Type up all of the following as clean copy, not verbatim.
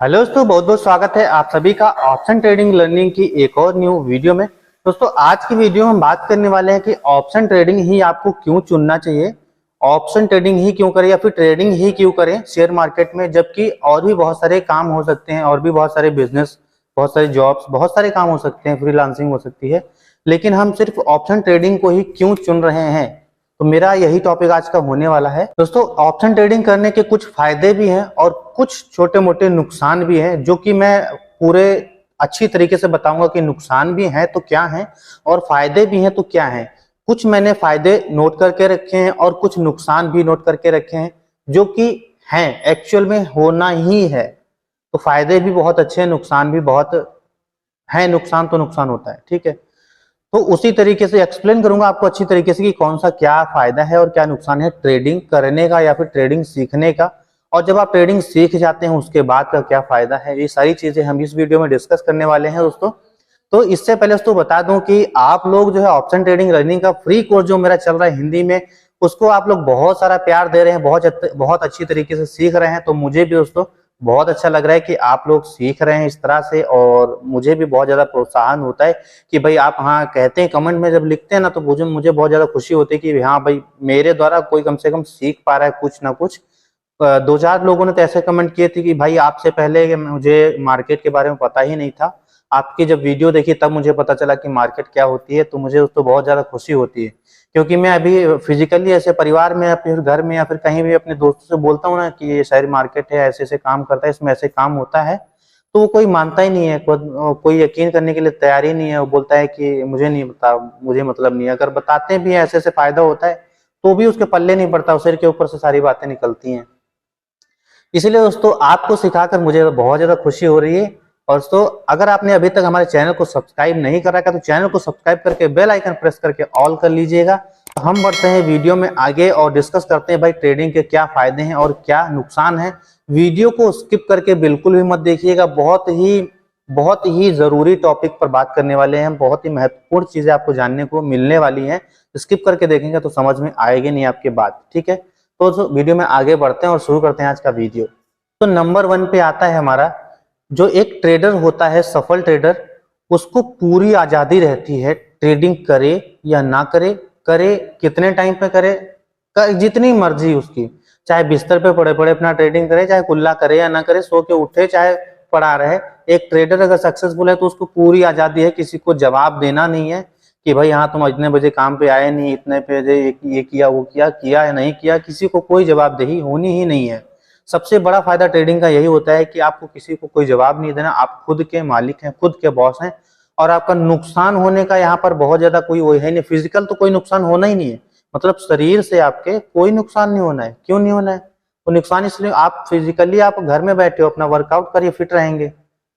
Hello दोस्तों, बहुत बहुत स्वागत है आप सभी का ऑप्शन ट्रेडिंग लर्निंग की एक और न्यू वीडियो में। दोस्तों आज की वीडियो में हम बात करने वाले हैं कि ऑप्शन ट्रेडिंग ही आपको क्यों चुनना चाहिए, ऑप्शन ट्रेडिंग ही क्यों करें या फिर ट्रेडिंग ही क्यों करें शेयर मार्केट में, जबकि और भी बहुत सारे काम हो सकते हैं और भी बहुत सारे बिजनेस, बहुत सारे जॉब्स, बहुत सारे काम हो सकते हैं, फ्रीलांसिंग हो सकती है, लेकिन हम सिर्फ ऑप्शन ट्रेडिंग को ही क्यों चुन रहे हैं। तो मेरा यही टॉपिक आज का होने वाला है। दोस्तों ऑप्शन ट्रेडिंग करने के कुछ फायदे भी हैं और कुछ छोटे मोटे नुकसान भी हैं, जो कि मैं पूरे अच्छी तरीके से बताऊंगा कि नुकसान भी हैं तो क्या हैं और फायदे भी हैं तो क्या हैं। कुछ मैंने फायदे नोट करके रखे हैं और कुछ नुकसान भी नोट करके रखे हैं, जो कि हैं एक्चुअल में होना ही है। तो फायदे भी बहुत अच्छे हैं, नुकसान भी बहुत है। नुकसान तो नुकसान होता है, ठीक है। तो उसी तरीके से एक्सप्लेन करूंगा आपको अच्छी तरीके से कि कौन सा क्या फायदा है और क्या नुकसान है ट्रेडिंग करने का या फिर ट्रेडिंग सीखने का, और जब आप ट्रेडिंग सीख जाते हैं उसके बाद का क्या फायदा है। ये सारी चीजें हम इस वीडियो में डिस्कस करने वाले हैं दोस्तों। तो इससे पहले दोस्तों बता दूं कि आप लोग जो है ऑप्शन ट्रेडिंग लर्निंग का फ्री कोर्स जो मेरा चल रहा है हिंदी में, उसको आप लोग बहुत सारा प्यार दे रहे हैं, बहुत अच्छी तरीके से सीख रहे हैं। तो मुझे भी दोस्तों बहुत अच्छा लग रहा है कि आप लोग सीख रहे हैं इस तरह से, और मुझे भी बहुत ज्यादा प्रोत्साहन होता है कि भाई आप हाँ कहते हैं, कमेंट में जब लिखते हैं ना, तो मुझे बहुत ज्यादा खुशी होती है कि हाँ भाई मेरे द्वारा कोई कम से कम सीख पा रहा है कुछ ना कुछ। दो चार लोगों ने तो ऐसे कमेंट किए थे कि भाई आपसे पहले मुझे मार्केट के बारे में पता ही नहीं था, आपकी जब वीडियो देखी तब मुझे पता चला कि मार्केट क्या होती है। तो मुझे उस तो बहुत ज्यादा खुशी होती है, क्योंकि मैं अभी फिजिकली ऐसे परिवार में या फिर घर में या फिर कहीं भी अपने दोस्तों से बोलता हूँ ना कि ये शेयर मार्केट है, ऐसे ऐसे काम करता है, इसमें ऐसे काम होता है, तो वो कोई मानता ही नहीं है, कोई यकीन करने के लिए तैयार ही नहीं है। वो बोलता है कि मुझे नहीं पता, मुझे मतलब नहीं है। अगर बताते भी हैं ऐसे ऐसे फायदा होता है तो भी उसके पल्ले नहीं पड़ता, सिर के ऊपर से सारी बातें निकलती हैं। इसलिए दोस्तों आपको सिखाकर मुझे बहुत ज्यादा खुशी हो रही है। और दोस्तों अगर आपने अभी तक हमारे चैनल को सब्सक्राइब नहीं कर रखा तो चैनल को सब्सक्राइब करके बेल आइकन प्रेस करके ऑल कर लीजिएगा। तो हम बढ़ते हैं वीडियो में आगे और डिस्कस करते हैं भाई ट्रेडिंग के क्या फायदे हैं और क्या नुकसान है। वीडियो को स्किप करके बिल्कुल भी मत देखिएगा, बहुत ही जरूरी टॉपिक पर बात करने वाले हैं हम, बहुत ही महत्वपूर्ण चीजें आपको जानने को मिलने वाली हैं। स्किप करके देखेंगे तो समझ में आएगी नहीं आपकी बात, ठीक है। तो वीडियो में आगे बढ़ते हैं और शुरू करते हैं आज का वीडियो। तो नंबर 1 पे आता है हमारा, जो एक ट्रेडर होता है सफल ट्रेडर, उसको पूरी आजादी रहती है ट्रेडिंग करे या ना करे, करे कितने टाइम पे करे, जितनी मर्जी उसकी, चाहे बिस्तर पे पड़े पड़े अपना ट्रेडिंग करे, चाहे कुल्ला करे या ना करे, सो के उठे चाहे पड़ा रहे। एक ट्रेडर अगर सक्सेसफुल है तो उसको पूरी आजादी है, किसी को जवाब देना नहीं है कि भाई हाँ तुम इतने बजे काम पे आए नहीं, इतने बजे ये किया वो किया या नहीं किया, किसी को कोई जवाबदेही होनी ही नहीं है। सबसे बड़ा फायदा ट्रेडिंग का यही होता है कि आपको किसी को कोई जवाब नहीं देना, आप खुद के मालिक हैं, खुद के बॉस हैं। और आपका नुकसान होने का यहाँ पर बहुत ज्यादा कोई वो है नहीं, फिजिकल तो कोई नुकसान होना ही नहीं है, मतलब शरीर से आपके कोई नुकसान नहीं होना है। क्यों नहीं होना है? तो नुकसान इसलिए, आप फिजिकली आप घर में बैठे हो, अपना वर्कआउट करिए, फिट रहेंगे।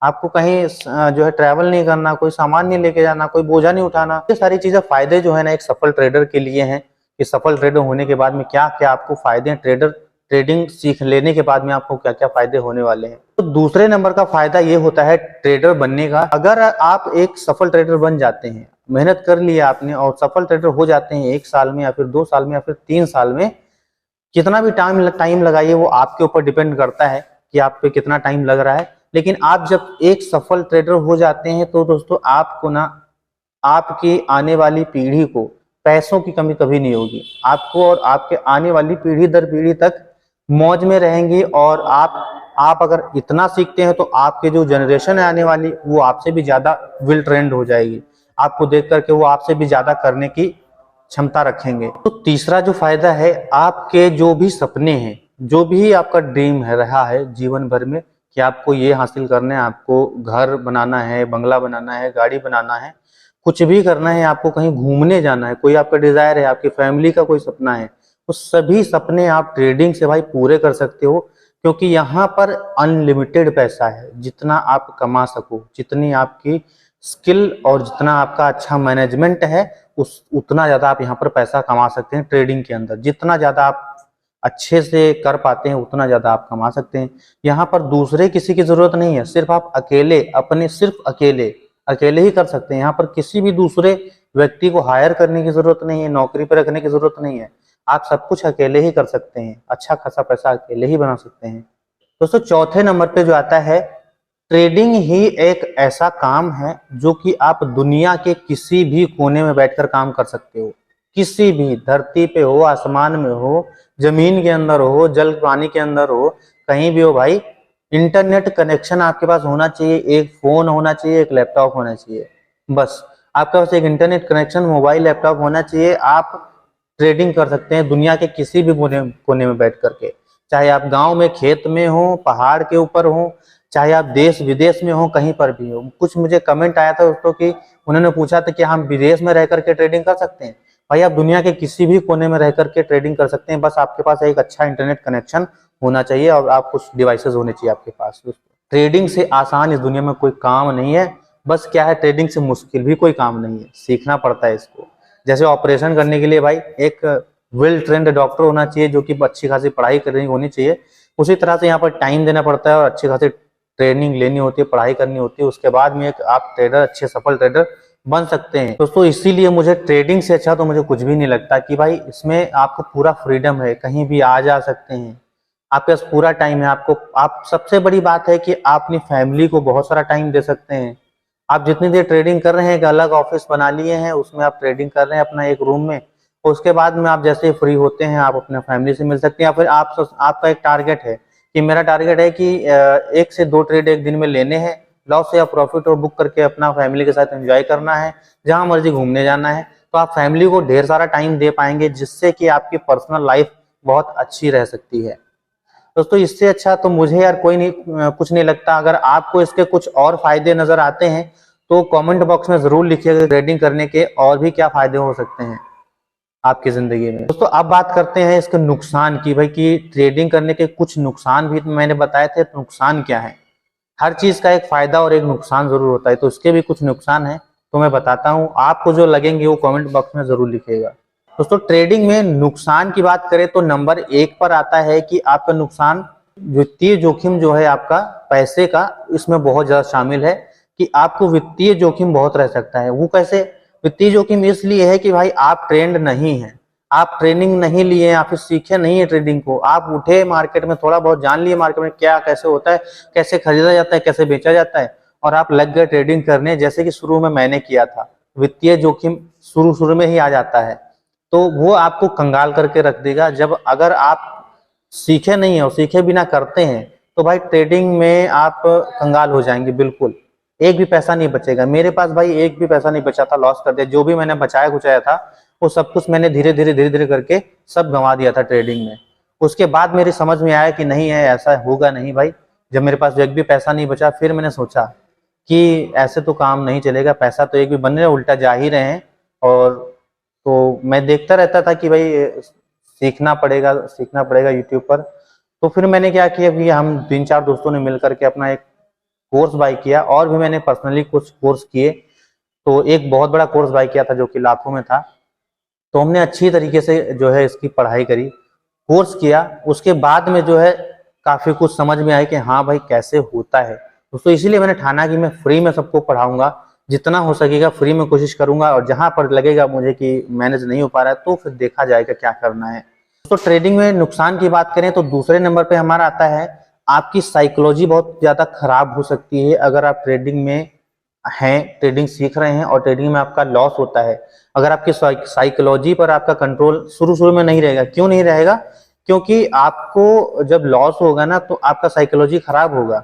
आपको कहीं जो है ट्रैवल नहीं करना, कोई सामान नहीं लेके जाना, कोई बोझा नहीं उठाना। ये सारी चीजें फायदे जो है ना एक सफल ट्रेडर के लिए हैं कि सफल ट्रेडर होने के बाद में क्या क्या आपको फायदे हैं, ट्रेडिंग सीख लेने के बाद में आपको क्या क्या फायदे होने वाले हैं। तो दूसरे नंबर का फायदा ये होता है ट्रेडर बनने का। अगर आप एक सफल ट्रेडर बन जाते हैं, मेहनत कर लिया आपने और सफल ट्रेडर हो जाते हैं 1 साल में या फिर 2 साल में या फिर 3 साल में, कितना भी टाइम लगाइए वो आपके ऊपर डिपेंड करता है कि आप पे कितना टाइम लग रहा है। लेकिन आप जब एक सफल ट्रेडर हो जाते हैं तो दोस्तों आपको ना, आपकी आने वाली पीढ़ी को पैसों की कमी कभी नहीं होगी। आपको और आपके आने वाली पीढ़ी दर पीढ़ी तक मौज में रहेंगी। और आप अगर इतना सीखते हैं तो आपके जो जनरेशन है आने वाली, वो आपसे भी ज्यादा विल ट्रेंड हो जाएगी, आपको देख करके वो आपसे भी ज्यादा करने की क्षमता रखेंगे। तो तीसरा जो फायदा है, आपके जो भी सपने हैं, जो भी आपका ड्रीम है रहा है जीवन भर में कि आपको ये हासिल करना है, आपको घर बनाना है, बंगला बनाना है, गाड़ी बनाना है, कुछ भी करना है, आपको कहीं घूमने जाना है, कोई आपका डिजायर है, आपकी फैमिली का कोई सपना है, तो सभी सपने आप ट्रेडिंग से भाई पूरे कर सकते हो। क्योंकि यहाँ पर अनलिमिटेड पैसा है, जितना आप कमा सको, जितनी आपकी स्किल और जितना आपका अच्छा मैनेजमेंट है, उतना ज्यादा आप यहाँ पर पैसा कमा सकते हैं। ट्रेडिंग के अंदर जितना ज्यादा आप अच्छे से कर पाते हैं उतना ज्यादा आप कमा सकते हैं। यहाँ पर दूसरे किसी की जरूरत नहीं है, सिर्फ आप अकेले, सिर्फ अकेले ही कर सकते हैं। यहाँ पर किसी भी दूसरे व्यक्ति को हायर करने की जरूरत नहीं है, नौकरी पर रखने की जरूरत नहीं है। आप सब कुछ अकेले ही कर सकते हैं, अच्छा खासा पैसा अकेले ही बना सकते हैं। दोस्तों चौथे नंबर पे जो आता है, ट्रेडिंग ही एक ऐसा काम है जो कि आप दुनिया के किसी भी कोने में बैठकर काम कर सकते हो। किसी भी धरती पे हो, आसमान में हो, जमीन के अंदर हो, जल पानी के अंदर हो, कहीं भी हो भाई, इंटरनेट कनेक्शन आपके पास होना चाहिए, एक फोन होना चाहिए, एक लैपटॉप होना चाहिए। बस आपके पास एक इंटरनेट कनेक्शन, मोबाइल, लैपटॉप होना चाहिए। आप ट्रेडिंग कर सकते हैं दुनिया के किसी भी कोने में बैठ करके। चाहे आप गांव में खेत में हो, पहाड़ के ऊपर हो, चाहे आप देश विदेश में हो, कहीं पर भी हो। कुछ मुझे कमेंट आया था दोस्तों कि उन्होंने पूछा था कि हम विदेश में रह करके ट्रेडिंग कर सकते हैं। भाई आप दुनिया के किसी भी कोने में रह करके ट्रेडिंग कर सकते हैं, बस आपके पास एक अच्छा इंटरनेट कनेक्शन होना चाहिए और आप कुछ डिवाइसेस होने चाहिए आपके पास। ट्रेडिंग से आसान इस दुनिया में कोई काम नहीं है। बस क्या है, ट्रेडिंग से मुश्किल भी कोई काम नहीं है, सीखना पड़ता है इसको। जैसे ऑपरेशन करने के लिए भाई एक वेल ट्रेंड डॉक्टर होना चाहिए जो कि अच्छी खासी पढ़ाई करनी होनी चाहिए, उसी तरह से यहाँ पर टाइम देना पड़ता है और अच्छी खासी ट्रेनिंग लेनी होती है, पढ़ाई करनी होती है। उसके बाद में एक आप ट्रेडर, अच्छे सफल ट्रेडर बन सकते हैं दोस्तों। इसीलिए मुझे ट्रेडिंग से अच्छा तो मुझे कुछ भी नहीं लगता कि भाई इसमें आपको पूरा फ्रीडम है, कहीं भी आ जा सकते हैं, आपके पास पूरा टाइम है। आपको आप सबसे बड़ी बात है कि आप अपनी फैमिली को बहुत सारा टाइम दे सकते हैं। आप जितनी देर ट्रेडिंग कर रहे हैं, एक अलग ऑफिस बना लिए हैं, उसमें आप ट्रेडिंग कर रहे हैं अपना एक रूम में, और उसके बाद में आप जैसे फ्री होते हैं आप अपने फैमिली से मिल सकते हैं। या फिर आपका एक टारगेट है कि मेरा टारगेट है कि 1 से 2 ट्रेड एक दिन में लेने हैं, लॉस या प्रॉफिट और बुक करके अपना फैमिली के साथ एंजॉय करना है, जहां मर्जी घूमने जाना है। तो आप फैमिली को ढेर सारा टाइम दे पाएंगे, जिससे कि आपकी पर्सनल लाइफ बहुत अच्छी रह सकती है दोस्तों। इससे अच्छा तो मुझे यार कोई नहीं, कुछ नहीं लगता। अगर आपको इसके कुछ और फायदे नजर आते हैं तो कमेंट बॉक्स में जरूर लिखिएगा, ट्रेडिंग करने के और भी क्या फायदे हो सकते हैं आपकी जिंदगी में। दोस्तों अब बात करते हैं इसके नुकसान की, भाई कि ट्रेडिंग करने के कुछ नुकसान भी मैंने बताए थे, तो नुकसान क्या है। हर चीज का एक फायदा और एक नुकसान जरूर होता है, तो इसके भी कुछ नुकसान है तो मैं बताता हूँ। आपको जो लगेंगे वो कमेंट बॉक्स में जरूर लिखिएगा। दोस्तों ट्रेडिंग में नुकसान की बात करें तो नंबर 1 पर आता है कि आपका नुकसान, वित्तीय जोखिम जो है आपका पैसे का, इसमें बहुत ज्यादा शामिल है कि आपको वित्तीय जोखिम बहुत रह सकता है। वो कैसे? वित्तीय जोखिम इसलिए है कि भाई आप ट्रेंड नहीं है, आप ट्रेनिंग नहीं लिए या फिर सीखे नहीं है ट्रेडिंग को। आप उठे मार्केट में, थोड़ा बहुत जान लिए मार्केट में क्या कैसे होता है, कैसे खरीदा जाता है, कैसे बेचा जाता है, और आप लग गए ट्रेडिंग करने, जैसे कि शुरू में मैंने किया था। वित्तीय जोखिम शुरू में ही आ जाता है, तो वो आपको कंगाल करके रख देगा। जब अगर आप सीखे नहीं है और सीखे बिना करते हैं तो भाई ट्रेडिंग में आप कंगाल हो जाएंगे, बिल्कुल एक भी पैसा नहीं बचेगा। मेरे पास भाई एक भी पैसा नहीं बचा था, लॉस कर दिया। जो भी मैंने बचाया कुचाया था वो सब कुछ मैंने धीरे धीरे करके सब गंवा दिया था ट्रेडिंग में। उसके बाद मेरी समझ में आया कि नहीं है, ऐसा होगा नहीं भाई। जब मेरे पास एक भी पैसा नहीं बचा, फिर मैंने सोचा कि ऐसे तो काम नहीं चलेगा, पैसा तो एक भी बन रहे, उल्टा जा ही रहे हैं। और तो मैं देखता रहता था कि भाई सीखना पड़ेगा यूट्यूब पर। तो फिर मैंने क्या किया कि हम 3-4 दोस्तों ने मिलकर के अपना एक कोर्स बाय किया, और भी मैंने पर्सनली कुछ कोर्स किए। तो एक बहुत बड़ा कोर्स बाय किया था जो कि लाखों में था। तो हमने अच्छी तरीके से जो है इसकी पढ़ाई करी, कोर्स किया। उसके बाद में जो है काफी कुछ समझ में आया कि हाँ भाई कैसे होता है दोस्तों। इसीलिए मैंने ठाना कि मैं फ्री में सबको पढ़ाऊंगा, जितना हो सकेगा फ्री में कोशिश करूंगा, और जहां पर लगेगा मुझे कि मैनेज नहीं हो पा रहा है तो फिर देखा जाएगा क्या करना है। तो ट्रेडिंग में नुकसान की बात करें तो दूसरे नंबर पे हमारा आता है, आपकी साइकोलॉजी बहुत ज्यादा खराब हो सकती है अगर आप ट्रेडिंग में हैं, ट्रेडिंग सीख रहे हैं और ट्रेडिंग में आपका लॉस होता है। अगर आपकी साइकोलॉजी पर आपका कंट्रोल शुरू में नहीं रहेगा। क्यों नहीं रहेगा? क्योंकि आपको जब लॉस होगा ना तो आपका साइकोलॉजी खराब होगा।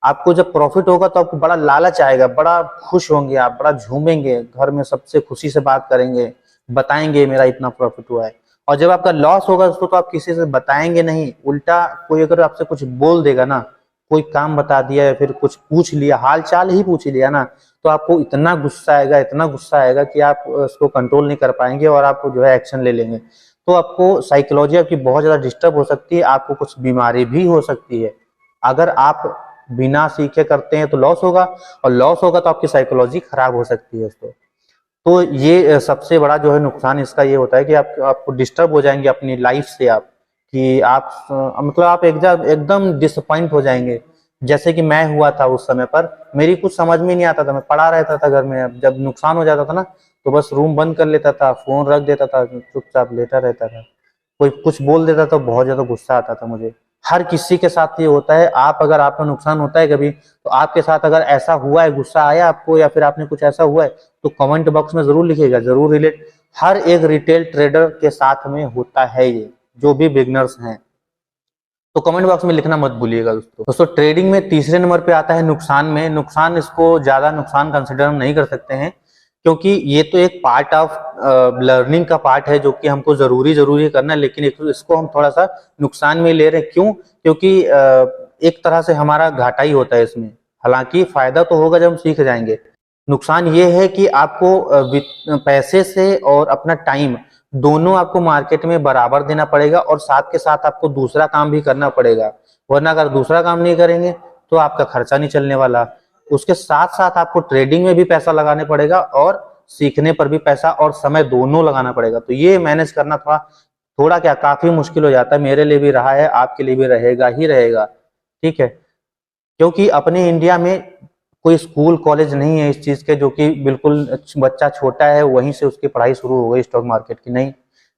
आपको जब प्रॉफिट होगा तो आपको बड़ा लालच आएगा, बड़ा खुश होंगे आप, बड़ा झूमेंगे, घर में सबसे खुशी से बात करेंगे, बताएंगे मेरा इतना प्रॉफिट हुआ है। और जब आपका लॉस होगा दोस्तों तो आप किसी से बताएंगे नहीं। उल्टा कोई अगर आपसे कुछ बोल देगा ना, कोई काम बता दिया या फिर कुछ पूछ लिया, हाल चाल ही पूछ लिया ना, तो आपको इतना गुस्सा आएगा, इतना गुस्सा आएगा कि आप उसको कंट्रोल नहीं कर पाएंगे और आप जो है एक्शन ले लेंगे। तो आपको साइकोलॉजी आपकी बहुत ज्यादा डिस्टर्ब हो सकती है, आपको कुछ बीमारी भी हो सकती है। अगर आप बिना सीखे करते हैं तो लॉस होगा, और लॉस होगा तो आपकी साइकोलॉजी खराब हो सकती है दोस्तों। तो ये सबसे बड़ा जो है नुकसान इसका ये होता है कि आपको डिस्टर्ब हो जाएंगे अपनी लाइफ से आप, कि आप मतलब आप एकदम डिसअपॉइंट हो जाएंगे। जैसे कि मैं हुआ था उस समय पर, मेरी कुछ समझ में नहीं आता था, मैं पड़ा रहता था घर में। अब जब नुकसान हो जाता था ना तो बस रूम बंद कर लेता था, फोन रख देता था, चुपचाप लेटा रहता था। कोई कुछ बोल देता था, बहुत ज्यादा गुस्सा आता था मुझे। हर किसी के साथ ये होता है। आप अगर आपका नुकसान होता है कभी, तो आपके साथ अगर ऐसा हुआ है, गुस्सा आया आपको या फिर आपने कुछ ऐसा हुआ है, तो कमेंट बॉक्स में जरूर लिखिएगा, जरूर रिलेट। हर एक रिटेल ट्रेडर के साथ में होता है ये, जो भी बिगनर्स हैं, तो कमेंट बॉक्स में लिखना मत भूलिएगा दोस्तों। ट्रेडिंग में तीसरे नंबर पे आता है नुकसान में। नुकसान, इसको ज्यादा नुकसान कंसिडर हम नहीं कर सकते हैं, क्योंकि ये तो एक पार्ट ऑफ लर्निंग का पार्ट है जो कि हमको जरूरी करना है, लेकिन इसको हम थोड़ा सा नुकसान में ले रहे हैं। क्यों? क्योंकि एक तरह से हमारा घाटा ही होता है इसमें। हालांकि फायदा तो होगा जब हम सीख जाएंगे। नुकसान ये है कि आपको पैसे से और अपना टाइम दोनों आपको मार्केट में बराबर देना पड़ेगा, और साथ के साथ आपको दूसरा काम भी करना पड़ेगा। वरना अगर दूसरा काम नहीं करेंगे तो आपका खर्चा नहीं चलने वाला। उसके साथ साथ आपको ट्रेडिंग में भी पैसा लगाने पड़ेगा, और सीखने पर भी पैसा और समय दोनों लगाना पड़ेगा। तो ये मैनेज करना थोड़ा क्या, काफी मुश्किल हो जाता है। मेरे लिए भी रहा है, आपके लिए भी रहेगा ही रहेगा। ठीक है, क्योंकि अपने इंडिया में कोई स्कूल कॉलेज नहीं है इस चीज के, जो कि बिल्कुल बच्चा छोटा है वहीं से उसकी पढ़ाई शुरू हो गई स्टॉक मार्केट की। नहीं,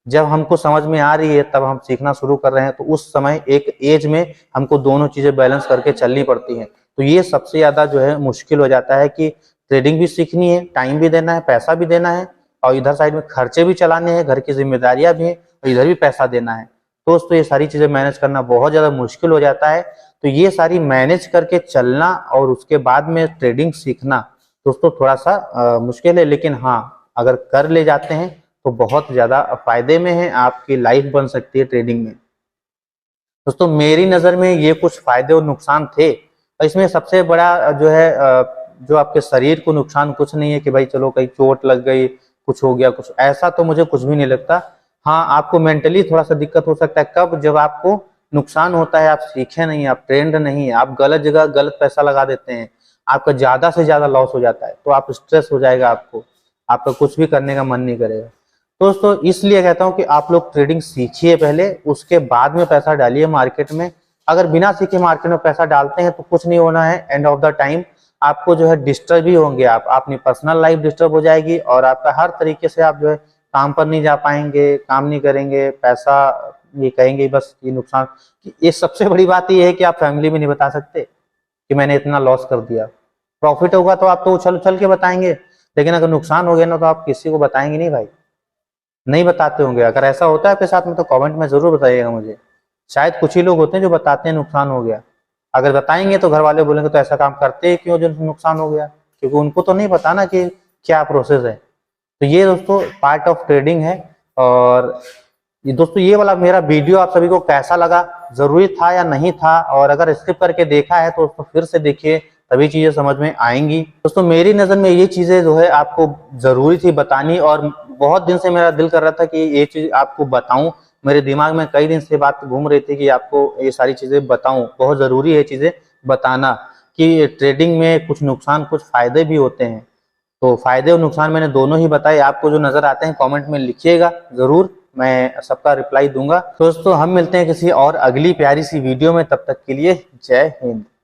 जब हमको समझ में आ रही है तब हम सीखना शुरू कर रहे हैं, तो उस समय एक एज में हमको दोनों चीजें बैलेंस करके चलनी पड़ती हैं। तो ये सबसे ज्यादा जो है मुश्किल हो जाता है कि ट्रेडिंग भी सीखनी है, टाइम भी देना है, पैसा भी देना है, और इधर साइड में खर्चे भी चलाने हैं, घर की जिम्मेदारियां भी हैं, और इधर भी पैसा देना है। दोस्तों ये सारी चीजें मैनेज करना बहुत ज्यादा मुश्किल हो जाता है। तो ये सारी मैनेज करके चलना और उसके बाद में ट्रेडिंग सीखना दोस्तों थोड़ा सा मुश्किल है, लेकिन हाँ, अगर कर ले जाते हैं तो बहुत ज्यादा फायदे में है, आपकी लाइफ बन सकती है ट्रेडिंग में। दोस्तों मेरी नजर में ये कुछ फायदे और नुकसान थे, और इसमें सबसे बड़ा जो है जो आपके शरीर को नुकसान कुछ नहीं है कि भाई चलो कहीं चोट लग गई, कुछ हो गया, कुछ ऐसा तो मुझे कुछ भी नहीं लगता। हाँ, आपको मेंटली थोड़ा सा दिक्कत हो सकता है। कब? जब आपको नुकसान होता है, आप सीखे नहीं, आप ट्रेंड नहीं है, आप गलत जगह गलत पैसा लगा देते हैं, आपका ज्यादा से ज्यादा लॉस हो जाता है, तो आप स्ट्रेस हो जाएगा, आपका कुछ भी करने का मन नहीं करेगा। दोस्तों इसलिए कहता हूं कि आप लोग ट्रेडिंग सीखिए पहले, उसके बाद में पैसा डालिए मार्केट में। अगर बिना सीखे मार्केट में पैसा डालते हैं तो कुछ नहीं होना है। एंड ऑफ द टाइम आपको जो है डिस्टर्ब ही होंगे, आप अपनी पर्सनल लाइफ डिस्टर्ब हो जाएगी, और आपका हर तरीके से आप जो है काम पर नहीं जा पाएंगे, काम नहीं करेंगे, पैसा ये कहेंगे बस ये नुकसान। ये सबसे बड़ी बात ये है कि आप फैमिली में नहीं बता सकते कि मैंने इतना लॉस कर दिया। प्रॉफिट होगा तो आप तो उछल उछल के बताएंगे, लेकिन अगर नुकसान हो गया ना तो आप किसी को बताएंगे नहीं भाई, नहीं बताते होंगे। अगर ऐसा होता है आपके साथ में तो कमेंट में जरूर बताइएगा मुझे। शायद कुछ ही लोग होते हैं जो बताते हैं नुकसान हो गया, अगर बताएंगे तो घर वाले बोलेंगे तो ऐसा काम करते हैं क्यों जो नुकसान हो गया, क्योंकि उनको तो नहीं पता ना कि क्या प्रोसेस है। तो ये दोस्तों पार्ट ऑफ ट्रेडिंग है। और दोस्तों ये वाला मेरा वीडियो आप सभी को कैसा लगा, जरूरी था या नहीं था, और अगर स्किप करके देखा है तो उसको फिर से देखिए, तभी चीजें समझ में आएंगी। दोस्तों मेरी नजर में ये चीजें जो है आपको जरूरी थी बतानी, और बहुत दिन से मेरा दिल कर रहा था कि ये चीज आपको बताऊं। मेरे दिमाग में कई दिन से बात घूम रही थी कि आपको ये सारी चीजें बताऊं, बहुत जरूरी है चीजें बताना, कि ट्रेडिंग में कुछ नुकसान कुछ फायदे भी होते हैं। तो फायदे और नुकसान मैंने दोनों ही बताए, आपको जो नजर आते हैं कमेंट में लिखिएगा जरूर, मैं सबका रिप्लाई दूंगा। दोस्तों हम मिलते हैं किसी और अगली प्यारी सी वीडियो में, तब तक के लिए जय हिंद।